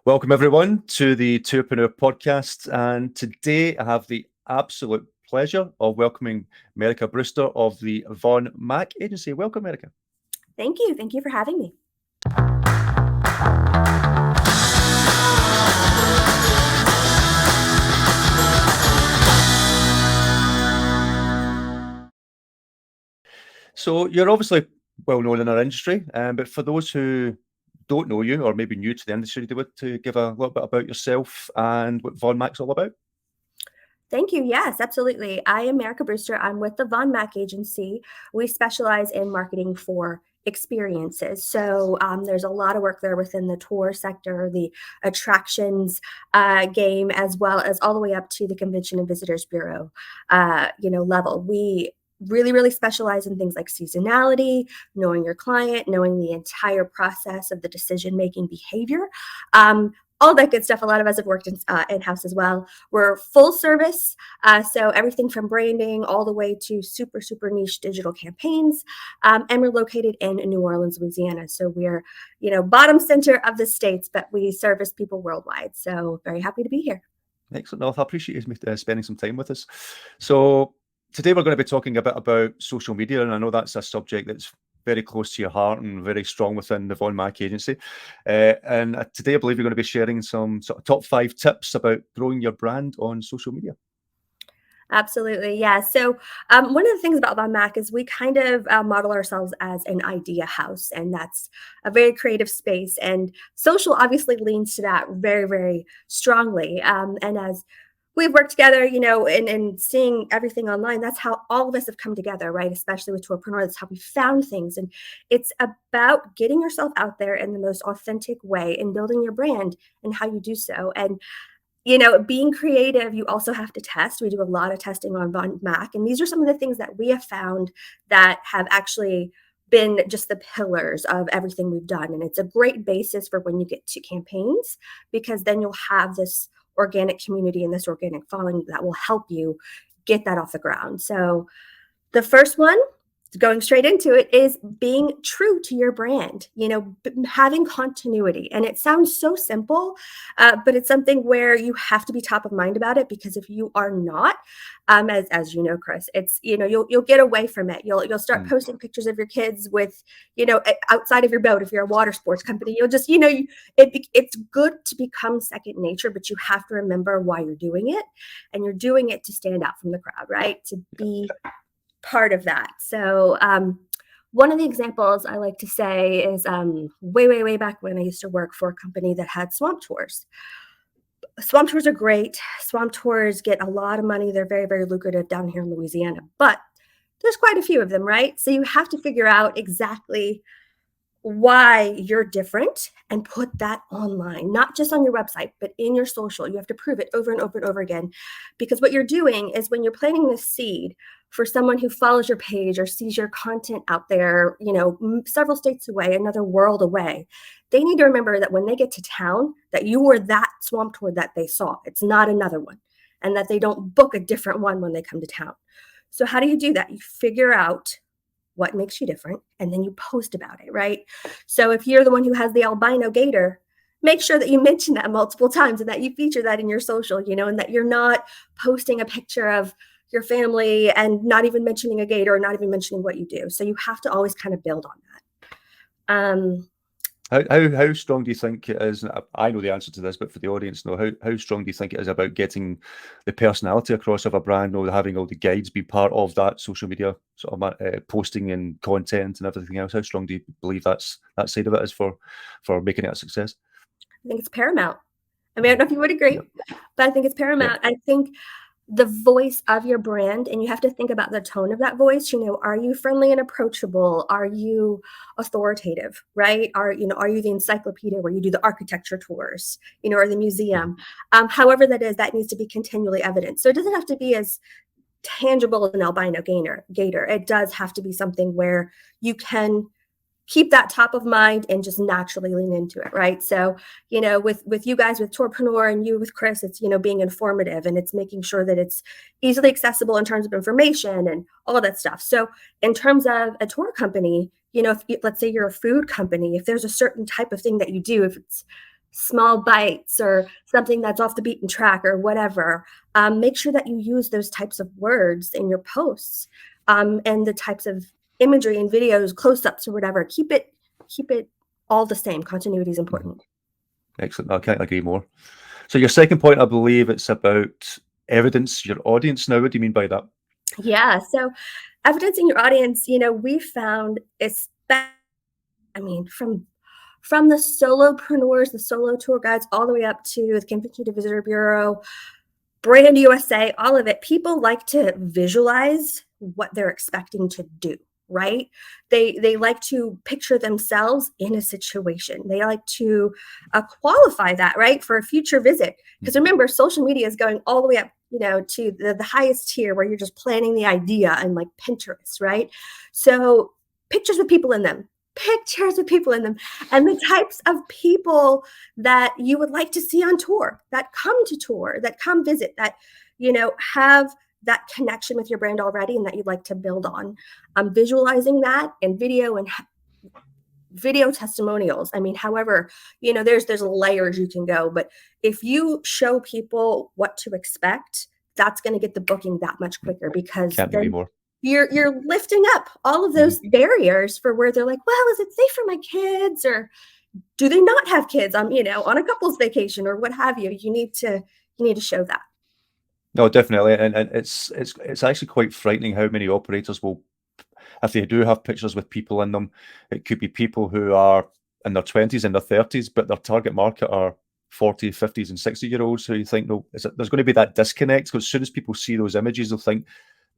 Welcome, everyone, to the Tourpreneur podcast. And today I have the absolute pleasure of welcoming Marica Brewster of the Von Mac Agency. Welcome, Marica. Thank you. Thank you for having me. So you're obviously well known in our industry, but for those who don't know you or maybe new to the industry, do you want to give a little bit about yourself and what Von Mac's all about? Thank you. Yes, absolutely. I am Marica Brewster. I'm with the Von Mac Agency. We specialize in marketing for experiences. So there's a lot of work there within the tour sector, the attractions game, as well as all the way up to the Convention and Visitors Bureau, level. We really specialize in things like seasonality, knowing your client, knowing the entire process of the decision-making behavior. All that good stuff. A lot of us have worked in-house as well. We're full service, so everything from branding all the way to super niche digital campaigns, and we're located in New Orleans, Louisiana. So we're, bottom center of the States, but we service people worldwide. So very happy to be here. Excellent. No, I appreciate you spending some time with us. So today we're going to be talking a bit about social media, and I know that's a subject that's very close to your heart and very strong within the Von Mac Agency. And today I believe you're going to be sharing some sort of top 5 tips about growing your brand on social media. Absolutely. Yeah. So one of the things about Von Mac is we kind of model ourselves as an idea house, and that's a very creative space. And social obviously leans to that very strongly. And as we've worked together, and seeing everything online, that's how all of us have come together, right? Especially with Tourpreneur, that's how we found things. And it's about getting yourself out there in the most authentic way and building your brand and how you do so. And being creative, you also have to test. We do a lot of testing on Von Mac, and these are some of the things that we have found that have actually been just the pillars of everything we've done. And it's a great basis for when you get to campaigns, because then you'll have this organic community and this organic following that will help you get that off the ground. So the first one, going straight into it, is being true to your brand, having continuity. And it sounds so simple, but it's something where you have to be top of mind about it, because if you are not, as you know, Chris, it's, you'll get away from it. You'll start posting pictures of your kids with, outside of your boat. If you're a water sports company, you'll just, it's good to become second nature, but you have to remember why you're doing it. And you're doing it to stand out from the crowd, right? To be part of that. So one of the examples I like to say is way back when I used to work for a company that had swamp tours. Swamp tours are great. Swamp tours get a lot of money. They're very lucrative down here in Louisiana, but there's quite a few of them, right? So you have to figure out exactly why you're different and put that online, not just on your website, but in your social. You have to prove it over and over again, because what you're doing is, when you're planting this seed for someone who follows your page or sees your content out there, several states away, another world away, they need to remember that when they get to town, that you were that swamp tour that they saw. It's not another one, and that they don't book a different one when they come to town. So how do you do that? You figure out what makes you different, and then you post about it, right? So if you're the one who has the albino gator, make sure that you mention that multiple times and that you feature that in your social, and that you're not posting a picture of your family and not even mentioning a gator or not even mentioning what you do. So you have to always kind of build on that. How strong do you think it is? I know the answer to this, but for the audience, how strong do you think it is about getting the personality across of a brand, having all the guides be part of that social media sort of posting and content and everything else? How strong do you believe that side of it is for making it a success? I think it's paramount. I don't know if you would agree, but I think it's paramount. I think the voice of your brand, and you have to think about the tone of that voice. Are you friendly and approachable? Are you authoritative, right? Are you the encyclopedia where you do the architecture tours, or the museum? However that is, that needs to be continually evident. So it doesn't have to be as tangible as an albino gator. It does have to be something where you can keep that top of mind and just naturally lean into it, right? So, with you guys, with Tourpreneur, and you with Chris, it's, being informative, and it's making sure that it's easily accessible in terms of information and all of that stuff. So in terms of a tour company, if let's say you're a food company, if there's a certain type of thing that you do, if it's small bites or something that's off the beaten track or whatever. Make sure that you use those types of words in your posts, and the types of imagery and videos, close-ups or whatever. Keep it all the same. Continuity is important. Excellent. I can't agree more. So your second point, I believe it's about evidence your audience. Now, what do you mean by that? Yeah. So evidencing your audience, we found it's, I mean, from the solopreneurs, the solo tour guides, all the way up to the Convention and Visitor Bureau, Brand USA, all of it. People like to visualize what they're expecting to do, right? They like to picture themselves in a situation. They like to qualify that, right, for a future visit. Because remember, social media is going all the way up, to the highest tier where you're just planning the idea and like Pinterest, right? So pictures with people in them. Pictures with people in them, and the types of people that you would like to see on tour, that come to tour, that come visit, that have that connection with your brand already and that you'd like to build on. Visualizing that in video and video testimonials. I mean, however, there's layers you can go, but if you show people what to expect, that's going to get the booking that much quicker, because Can't agree then more. you're lifting up all of those barriers for where they're like, well, is it safe for my kids, or do they not have kids on a couple's vacation or what have you? You need to show that. No, definitely, and it's actually quite frightening how many operators will, if they do have pictures with people in them, it could be people who are in their 20s and their 30s, but their target market are 40, 50s, and 60-year-olds. So you think, no, there's going to be that disconnect, because as soon as people see those images, they'll think,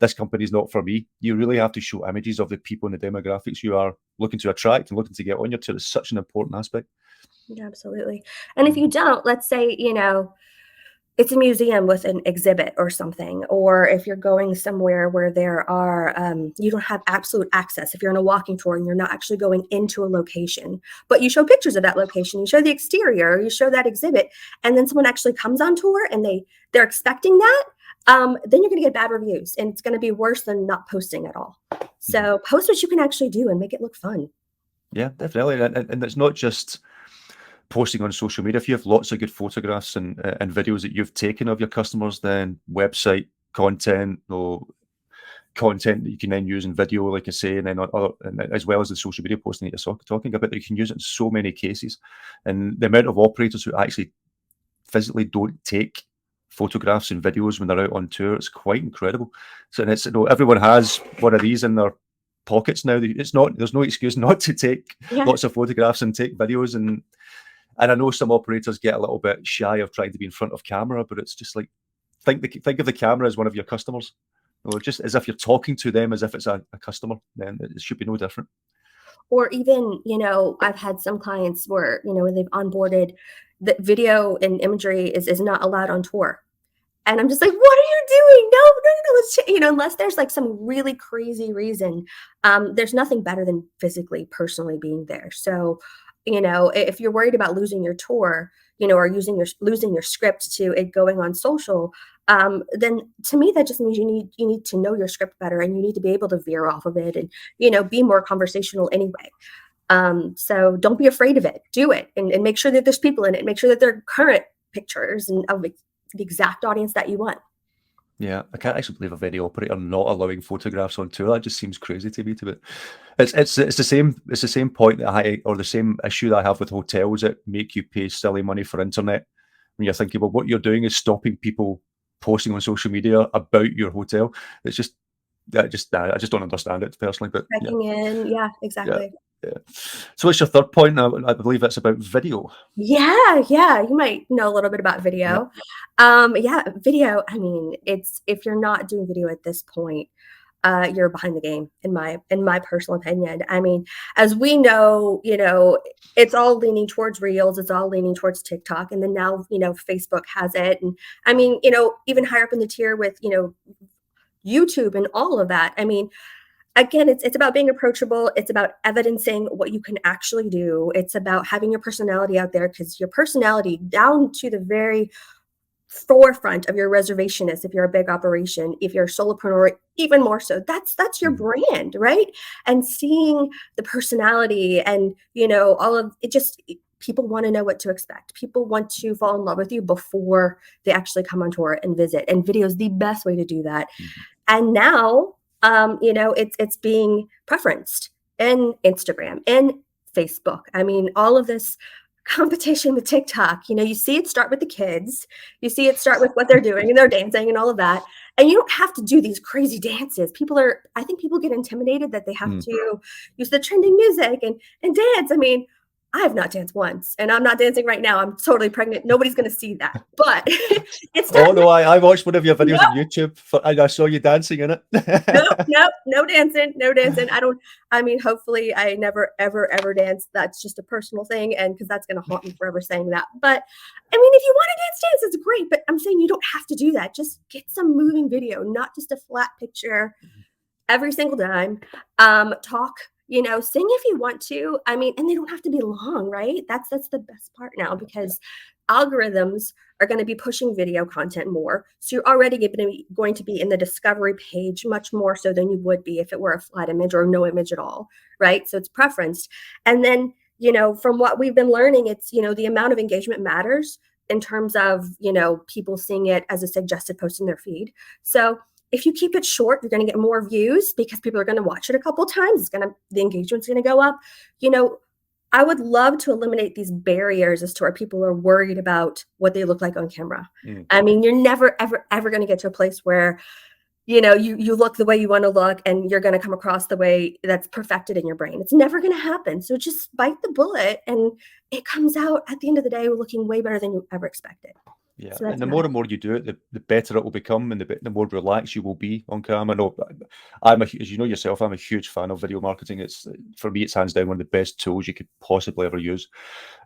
this company is not for me. You really have to show images of the people and the demographics you are looking to attract and looking to get on your tour. It's such an important aspect. Yeah, absolutely. And if you don't, let's say, it's a museum with an exhibit or something, or if you're going somewhere where there are, you don't have absolute access, if you're on a walking tour and you're not actually going into a location, but you show pictures of that location, you show the exterior, you show that exhibit, and then someone actually comes on tour and they're expecting that, then you're going to get bad reviews, and it's going to be worse than not posting at all. So post what you can actually do and make it look fun. Yeah, definitely. And it's not just posting on social media. If you have lots of good photographs and videos that you've taken of your customers, then website content or content that you can then use in video, like I say, and then and as well as the social media posting that you're talking about, that you can use it in so many cases. And the amount of operators who actually physically don't take photographs and videos when they're out on tour, it's quite incredible. So, and it's, everyone has one of these in their pockets now. There's no excuse not to take lots of photographs and take videos. And I know some operators get a little bit shy of trying to be in front of camera, but it's just like, think of the camera as one of your customers, or just as if you're talking to them as if it's a customer. Then it should be no different. Or even, I've had some clients where, when they've onboarded, that video and imagery is not allowed on tour. And I'm just like, what are you doing? No, let's unless there's like some really crazy reason, there's nothing better than physically, personally being there. So, if you're worried about losing your tour, or losing your script to it going on social, then to me that just means you need to know your script better, and you need to be able to veer off of it and be more conversational anyway. So don't be afraid of it. Do it, and make sure that there's people in it. Make sure that they're current pictures and of the exact audience that you want. Yeah, I can't actually believe a video operator not allowing photographs on tour. That just seems crazy to me. It's the same point or the same issue that I have with hotels that make you pay silly money for internet. When you're thinking, well, what you're doing is stopping people posting on social media about your hotel. It's just I just don't understand it personally. But Checking in, yeah, exactly. Yeah. So what's your third point? I believe that's about video. Yeah, you might know a little bit about video. Video, I mean, it's, if you're not doing video at this point, you're behind the game, in my personal opinion. I mean, as we know, it's all leaning towards Reels, it's all leaning towards TikTok, and then now, Facebook has it. And I mean, even higher up in the tier with, YouTube and all of that. I mean, again, it's about being approachable. It's about evidencing what you can actually do. It's about having your personality out there, because your personality, down to the very forefront of your reservationist, if you're a big operation, if you're a solopreneur, even more so, that's your brand, right? And seeing the personality and all of it, just people want to know what to expect. People want to fall in love with you before they actually come on tour and visit. And video is the best way to do that. And now, it's being preferenced in Instagram and Facebook. I mean, all of this competition with TikTok, you see it start with the kids, you see it start with what they're doing and they're dancing and all of that. And you don't have to do these crazy dances. I think people get intimidated that they have to use the trending music and dance. I mean, I have not danced once, and I'm not dancing right now. I'm totally pregnant. Nobody's going to see that. But it's Oh no, I watched one of your videos on YouTube and I saw you dancing in it. No dancing. Hopefully I never, ever dance. That's just a personal thing. And because that's going to haunt me forever saying that. But I mean, if you want to dance, it's great. But I'm saying you don't have to do that. Just get some moving video, not just a flat picture every single time. Talk, sing if you want to. I mean, and they don't have to be long, right? That's the best part now, because algorithms are going to be pushing video content more. So you're already going to be in the discovery page much more so than you would be if it were a flat image or no image at all, right? So it's preferenced. And then, from what we've been learning, it's, the amount of engagement matters in terms of, people seeing it as a suggested post in their feed. So if you keep it short, you're going to get more views because people are going to watch it a couple times. The engagement's going to go up. I would love to eliminate these barriers as to where people are worried about what they look like on camera. I mean, you're never, ever going to get to a place where, you look the way you want to look and you're going to come across the way that's perfected in your brain. It's never going to happen. So just bite the bullet, and it comes out at the end of the day looking way better than you ever expected. Yeah, So and the more and more you do it, the better it will become, and the more relaxed you will be on camera. No, as you know yourself, I'm a huge fan of video marketing. It's, for me, it's hands down one of the best tools you could possibly ever use.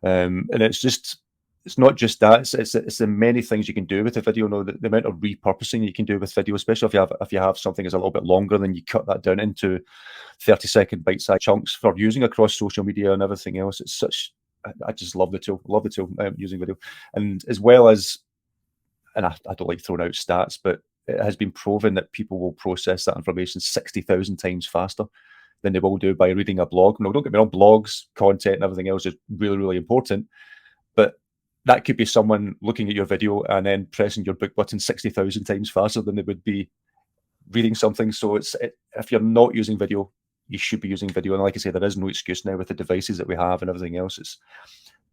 And it's not just that; it's the many things you can do with the video. The amount of repurposing you can do with video, especially if you have something that's a little bit longer, then you cut that down into 30-second bite-sized chunks for using across social media and everything else. It's such I just love the tool. Using video, and as well as, and I don't like throwing out stats, but it has been proven that people will process that information 60,000 times faster than they will do by reading a blog. No, don't get me wrong, blogs, content, and everything else is really, really important, but that could be someone looking at your video and then pressing your book button 60,000 times faster than they would be reading something. So if you're not using video, you should be using video. And like I say, there is no excuse now with the devices that we have and everything else.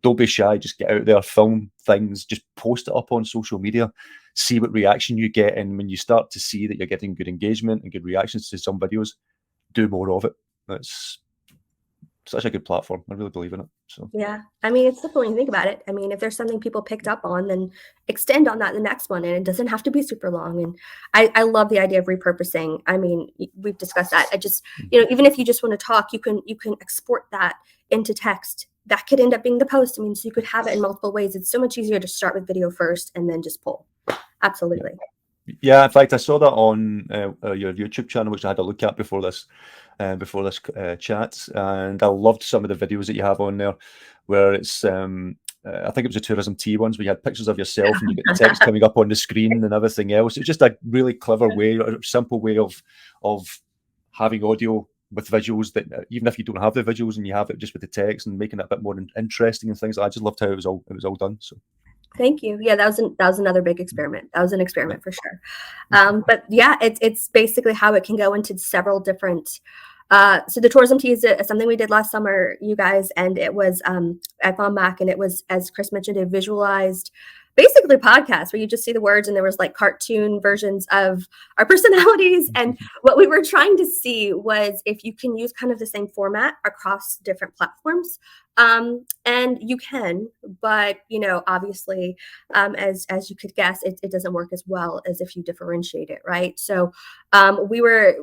Don't be shy. Just get out there, film things, just post it up on social media, see what reaction you get. And when you start to see that you're getting good engagement and good reactions to some videos, do more of it. That's such a good platform. I really believe in it. So yeah, I mean, it's simple when you think about it. I mean, if there's something people picked up on, then extend on that the next one, and it doesn't have to be super long. And I love the idea of repurposing. I mean, we've discussed that. I just, even if you just want to talk, you can export that into text. That could end up being the post. I mean, so you could have it in multiple ways. It's so much easier to start with video first and then just pull. Absolutely. Yeah, in fact, I saw that on your YouTube channel, which I had a look at before this chat, and I loved some of the videos that you have on there, where it's I think it was the Tourism Tea ones, where you had pictures of yourself and you get the text coming up on the screen and everything else. It's just a really clever way, a simple way of having audio with visuals, that even if you don't have the visuals and you have it just with the text, and making it a bit more interesting and things. I just loved how it was all done. So. Thank you. Yeah, that was another big experiment. That was an experiment for sure. But yeah, it's basically how it can go into several different. So the tourism tea is something we did last summer, you guys, and it was at Von Mac, and it was, as Chris mentioned, a visualized, basically podcast where you just see the words, and there was like cartoon versions of our personalities. And what we were trying to see was if you can use kind of the same format across different platforms. And you can, but obviously, as you could guess, it doesn't work as well as if you differentiate it, right? So we were,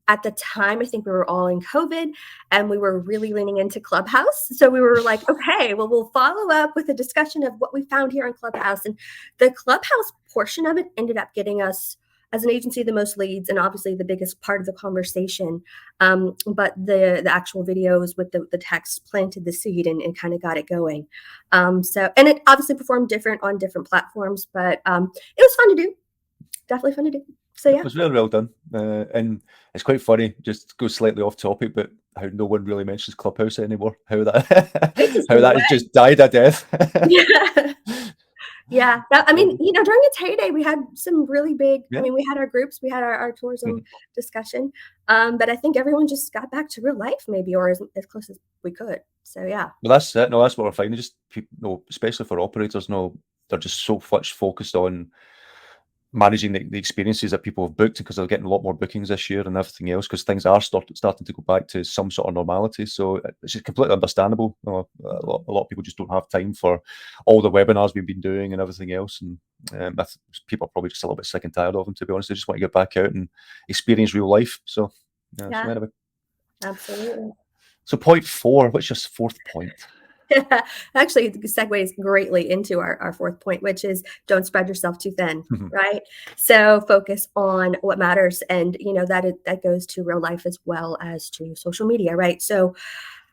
at the time, I think we were all in COVID, and we were really leaning into Clubhouse. So we were like, okay, well, we'll follow up with a discussion of what we found here on Clubhouse. And the Clubhouse portion of it ended up getting us, as an agency, the most leads, and obviously the biggest part of the conversation. But the actual videos with the text planted the seed and kind of got it going. And it obviously performed different on different platforms, but it was fun to do. Definitely fun to do. So It yeah. was really well done. And it's quite funny, just to go slightly off topic, but how no one really mentions Clubhouse anymore. How that how Interesting that has way. just died a death. Yeah. Yeah. I mean, So, during its heyday, we had some really big, I yeah. mean, we had our groups, we had our tourism Mhm. discussion. But I think everyone just got back to real life maybe, or as close as we could. So yeah. Well, that's it. No, that's what we're finding. Just people, no, especially for operators, no, they're just so much focused on managing the experiences that people have booked because they're getting a lot more bookings this year and everything else because things are starting to go back to some sort of normality. So it's just completely understandable. You know, a lot of people just don't have time for all the webinars we've been doing and everything else. And people are probably just a little bit sick and tired of them, to be honest. They just want to get back out and experience real life. So, yeah, so Yeah, anyway. absolutely. So, point four, what's your fourth point? Actually, it segues greatly into our fourth point, which is don't spread yourself too thin, right? So focus on what matters, and that goes to real life as well as to social media, right? So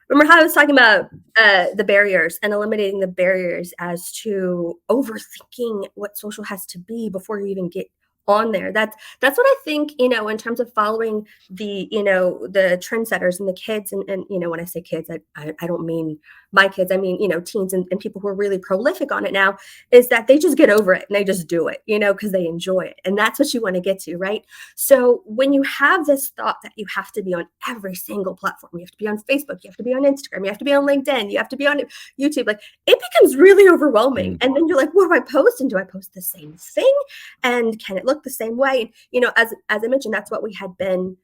remember how I was talking about the barriers and eliminating the barriers as to overthinking what social has to be before you even get on there. That's what I think, in terms of following the trendsetters and the kids. And when I say kids, I don't mean my kids. I mean, teens and people who are really prolific on it now, is that they just get over it and they just do it, because they enjoy it. And that's what you want to get to, right? So when you have this thought that you have to be on every single platform, you have to be on Facebook, you have to be on Instagram, you have to be on LinkedIn, you have to be on YouTube, like it becomes really overwhelming. Mm. And then you're like, what do I post? And do I post the same thing? And can it look the same way? As I mentioned, that's what we had been,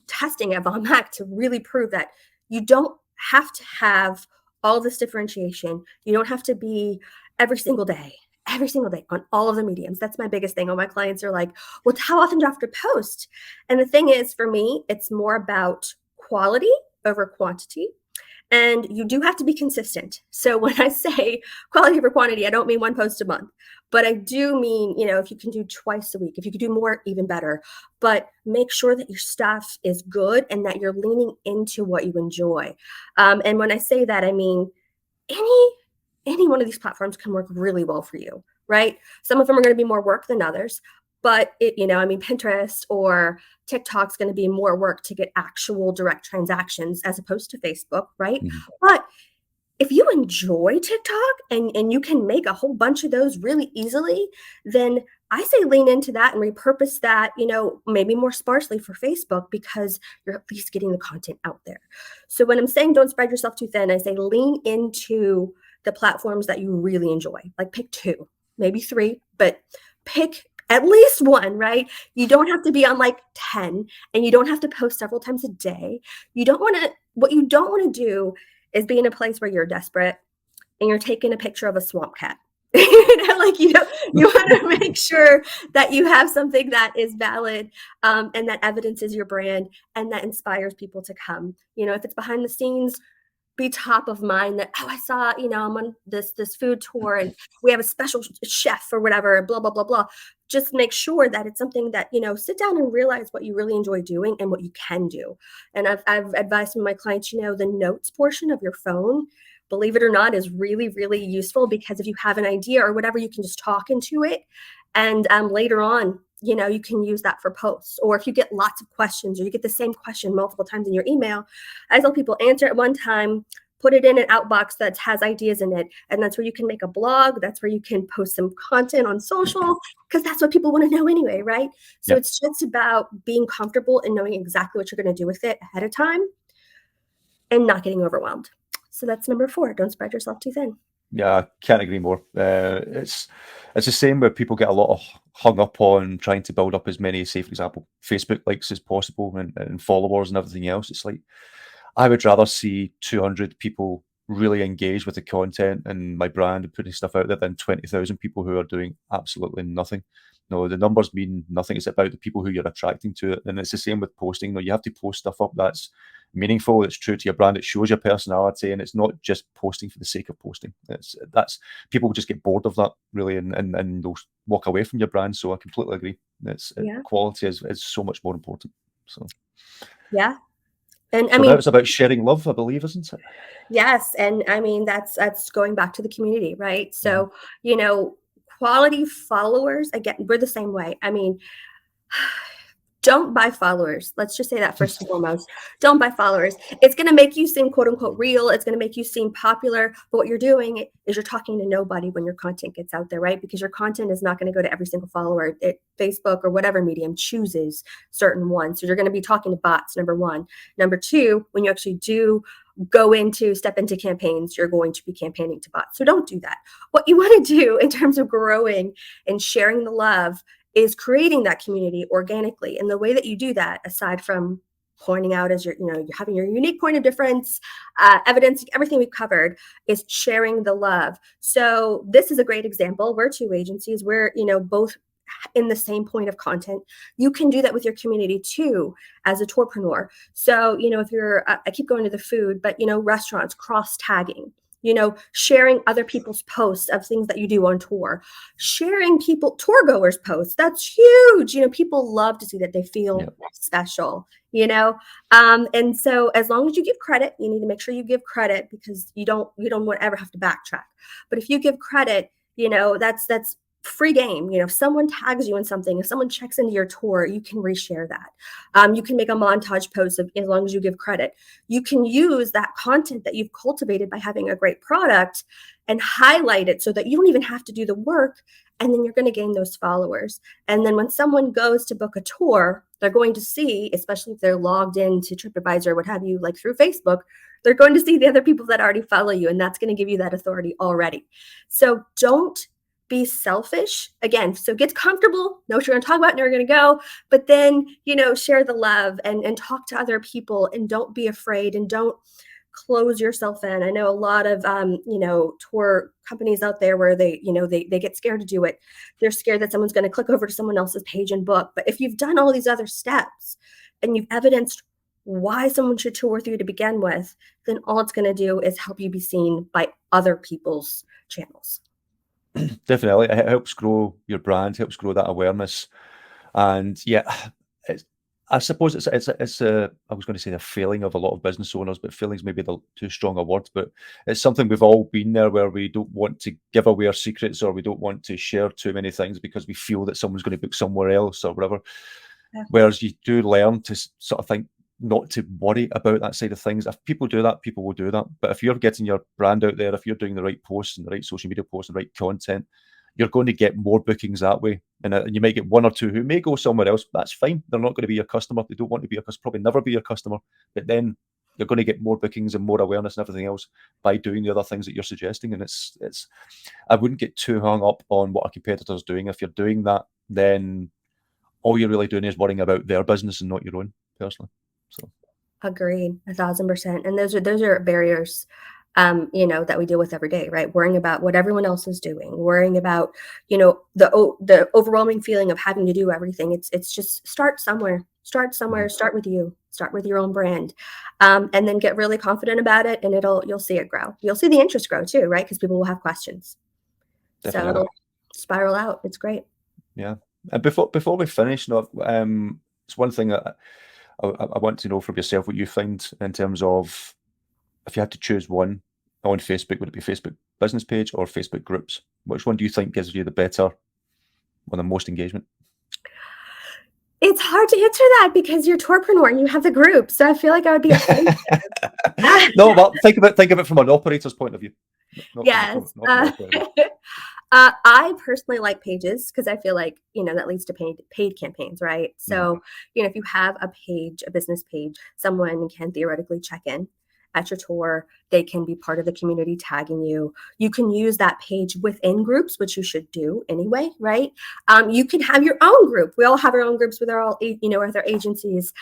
testing at Von Mac to really prove that you don't have to have all this differentiation. You don't have to be every single day on all of the mediums. That's my biggest thing. All my clients are like, well, how often do I have to post? And the thing is, for me, it's more about quality over quantity. And you do have to be consistent. So when I say quality over quantity, I don't mean one post a month, but I do mean, if you can do twice a week, if you could do more, even better. But make sure that your stuff is good and that you're leaning into what you enjoy. And when I say that, I mean any one of these platforms can work really well for you, right? Some of them are going to be more work than others, but Pinterest or TikTok's going to be more work to get actual direct transactions as opposed to Facebook, right? Mhm. But if you enjoy TikTok and you can make a whole bunch of those really easily, then I say lean into that and repurpose that, maybe more sparsely for Facebook because you're at least getting the content out there. So when I'm saying don't spread yourself too thin, I say lean into the platforms that you really enjoy. Like pick two, maybe three, but pick at least one, right? You don't have to be on like 10 and you don't have to post several times a day. What you don't want to do is be in a place where you're desperate and you're taking a picture of a swamp cat. You want to make sure that you have something that is valid, and that evidences your brand and that inspires people to come. If it's behind the scenes, be top of mind that, I saw, I'm on this food tour and we have a special chef or whatever, blah, blah, blah, blah. Just make sure that it's something that, sit down and realize what you really enjoy doing and what you can do. And I've advised some of my clients, the notes portion of your phone, believe it or not, is really, really useful because if you have an idea or whatever, you can just talk into it. And later on, you can use that for posts. Or if you get lots of questions or you get the same question multiple times in your email, I tell people answer it one time, put it in an outbox that has ideas in it. And that's where you can make a blog. That's where you can post some content on social because that's what people want to know anyway, right? So Yeah. it's just about being comfortable and knowing exactly what you're going to do with it ahead of time and not getting overwhelmed. So that's number 4. Don't spread yourself too thin. Yeah, I can't agree more. It's the same where people get a lot of hung up on trying to build up as many, say for example, Facebook likes as possible and followers and everything else. It's like I would rather see 200 people really engage with the content and my brand and putting stuff out there than 20,000 people who are doing absolutely nothing. No, the numbers mean nothing. It's about the people who you're attracting to it. And it's the same with posting. No, you have to post stuff up that's meaningful, it's true to your brand, it shows your personality, and it's not just posting for the sake of posting. That's people just get bored of that really and they'll walk away from your brand. So I completely agree. Yeah. Quality is so much more important. So Yeah. And I so now mean, it's about sharing love, I believe, isn't it? yes, and I mean that's going back to the community, right? Mhm. So, quality followers, again, we're the same way. I mean, Don't buy followers. Let's just say that first and foremost. Don't buy followers. It's going to make you seem quote unquote real. It's going to make you seem popular. But what you're doing is you're talking to nobody when your content gets out there, right? Because your content is not going to go to every single follower. Facebook or whatever medium chooses certain ones. So you're going to be talking to bots, number one. Number two, when you actually do step into campaigns, you're going to be campaigning to bots. So don't do that. What you want to do in terms of growing and sharing the love is creating that community organically. And the way that you do that, aside from pointing out as you're having your unique point of difference, evidence, everything we've covered, is sharing the love. So this is a great example. We're two agencies. We're, both in the same point of content. You can do that with your community too, as a tourpreneur. So, if you're, I keep going to the food, but, restaurants, cross tagging, sharing other people's posts of things that you do on tour, sharing tour goers posts. That's huge. People love to see that they feel special, and so as long as you give credit, you need to make sure you give credit, because you don't ever have to backtrack. But if you give credit, that's free game. If someone tags you in something, if someone checks into your tour, you can reshare that. You can make a montage post as long as you give credit. You can use that content that you've cultivated by having a great product and highlight it so that you don't even have to do the work. And then you're going to gain those followers. And then when someone goes to book a tour, they're going to see, especially if they're logged into TripAdvisor or what have you, like through Facebook, they're going to see the other people that already follow you. And that's going to give you that authority already. So don't be selfish. Again, so get comfortable, know what you're going to talk about and you're going to go, but then, share the love and talk to other people, and don't be afraid, and don't close yourself in. I know a lot of, tour companies out there where they get scared to do it. They're scared that someone's going to click over to someone else's page and book. But if you've done all these other steps and you've evidenced why someone should tour with you to begin with, then all it's going to do is help you be seen by other people's channels. Definitely, it helps grow your brand, helps grow that awareness, and I suppose it's a I was going to say the failing of a lot of business owners, but failing's maybe too strong a word, but it's something we've all been there, where we don't want to give away our secrets, or we don't want to share too many things because we feel that someone's going to book somewhere else or whatever. Yeah. Whereas you do learn to sort of think not to worry about that side of things. If people do that, people will do that. But if you're getting your brand out there, if you're doing the right posts and the right social media posts and the right content, you're going to get more bookings that way. And you might get one or two who may go somewhere else. That's fine. They're not going to be your customer. They don't want to be your customer, probably never be your customer. But then you're going to get more bookings and more awareness and everything else by doing the other things that you're suggesting. And it's I wouldn't get too hung up on what a competitor's doing. If you're doing that, then all you're really doing is worrying about their business and not your own, personally. So, agreed, 1,000%. And those are barriers, that we deal with every day, right? Worrying about what everyone else is doing, worrying about, the overwhelming feeling of having to do everything. It's just start somewhere, start with you, start with your own brand, and then get really confident about it, and you'll see it grow. You'll see the interest grow too, right? Because people will have questions. Definitely. So it'll spiral out. It's great. Yeah. And before we finish, it's one thing that I want to know from yourself what you find in terms of, if you had to choose one on Facebook, would it be Facebook business page or Facebook groups? Which one do you think gives you the better or the most engagement? It's hard to answer that because you're Tourpreneur and you have the group. So I feel like I would be offended. No, well, think of it from an operator's point of view. Yes. I personally like pages because I feel like, that leads to paid campaigns, right? So, if you have a business page, someone can theoretically check in at your tour. They can be part of the community tagging you. You can use that page within groups, which you should do anyway, right? You can have your own group. We all have our own groups with our agencies.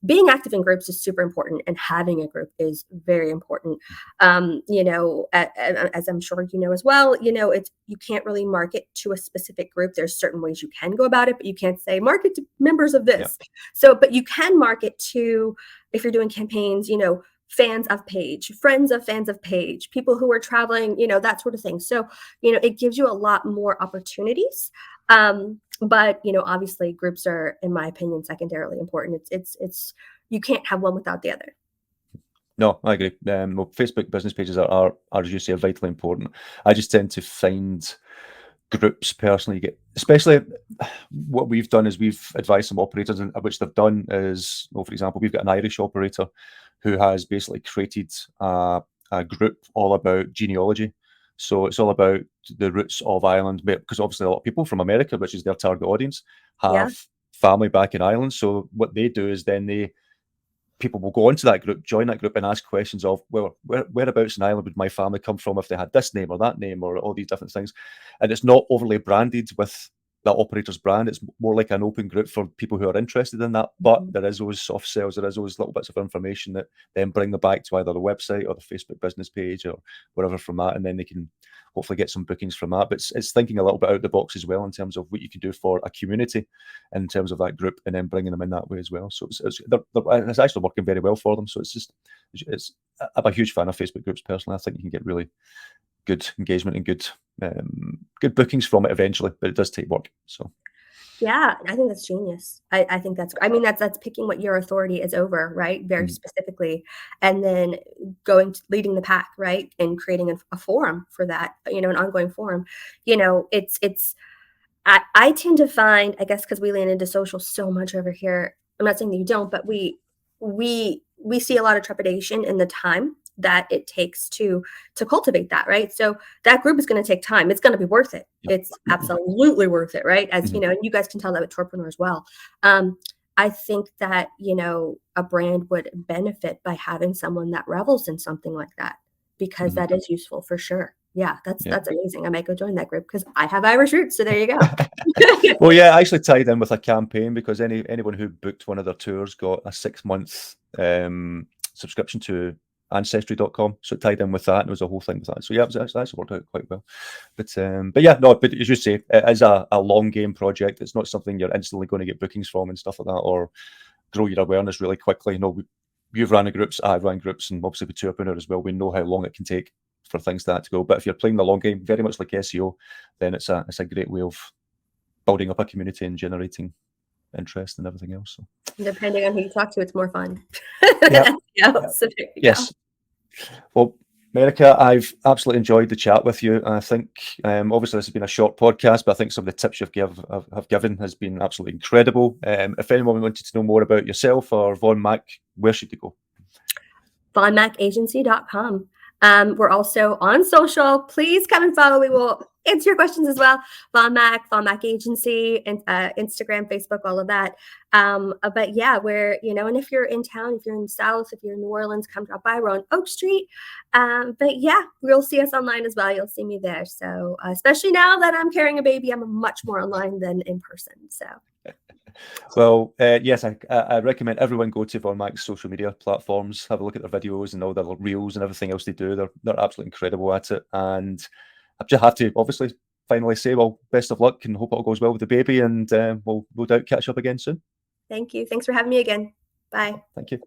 Being active in groups is super important, and having a group is very important. As I'm sure you know as well, you can't really market to a specific group. There's certain ways you can go about it, but you can't say market to members of this. Yeah. So, but you can market to, if you're doing campaigns, fans of page, friends of fans of page, people who are traveling, that sort of thing. So, it gives you a lot more opportunities. But, obviously groups are, in my opinion, secondarily important. It's you can't have one without the other. No, I agree. Facebook business pages are, as you say, vitally important. I just tend to find groups personally. You get, especially what we've done is we've advised some operators, and which they've done is, well, for example, we've got an Irish operator who has basically created a group all about genealogy. So it's all about the roots of Ireland, because obviously a lot of people from America, which is their target audience, Yeah. have family back in Ireland. So what they do is then people will go into that group, join that group, and ask questions of, well, whereabouts in Ireland would my family come from if they had this name or that name or all these different things. And it's not overly branded with that operator's brand. It's more like an open group for people who are interested in that. But there is those soft sells, there is those little bits of information that then bring them back to either the website or the Facebook business page or whatever from that, and then they can hopefully get some bookings from that. But it's thinking a little bit out the box as well in terms of what you can do for a community in terms of that group, and then bringing them in that way as well. So it's actually working very well for them. So I'm a huge fan of Facebook groups personally. I think you can get really good engagement and good bookings from it eventually, but it does take work. So yeah, I think that's genius. I think that's picking what your authority is over, right? Very specifically, and then leading the pack, right? And creating a forum for that, an ongoing forum. I tend to find, I guess, because we lean into social so much over here. I'm not saying that you don't, but we see a lot of trepidation in the time that it takes to cultivate that, right? So that group is going to take time. It's going to be worth it. Yep. It's absolutely worth it, right? As and you guys can tell that with Tourpreneur as well. I think that a brand would benefit by having someone that revels in something like that, because that is useful for sure. Yeah, that's amazing. I might go join that group because I have Irish roots. So there you go. Well, yeah, I actually tied in with a campaign because anyone who booked one of their tours got a 6-month subscription to ancestry.com. So it tied in with that, and it was a whole thing with that. So yeah, it actually worked out quite well. But as you say, it is a long game project. It's not something you're instantly going to get bookings from and stuff like that, or grow your awareness really quickly. You've ran groups, I've run groups, and obviously with Tourpreneur as well, we know how long it can take for things to go. But if you're playing the long game, very much like SEO, then it's a great way of building up a community and generating interest and everything else. So depending on who you talk to, it's more fun. So yes. Well, Marica, I've absolutely enjoyed the chat with you. I think obviously this has been a short podcast, but I think some of the tips you've given has been absolutely incredible. If anyone wanted to know more about yourself or Von Mac, where should they go? VonMacAgency.com. We're also on social. Please come and follow. We will answer your questions as well. Von Mac Agency, and Instagram, Facebook, all of that. But yeah, and if you're in town, if you're in the South, if you're in New Orleans, come drop by. We're on Oak Street. But yeah, you'll see us online as well. You'll see me there. So especially now that I'm carrying a baby, I'm much more online than in person. So. Well, yes, I recommend everyone go to Von Mac's social media platforms, have a look at their videos and all their reels and everything else they do. They're absolutely incredible at it. And I just have to obviously finally say, well, best of luck and hope it all goes well with the baby. And we'll no doubt catch up again soon. Thank you. Thanks for having me again. Bye. Thank you.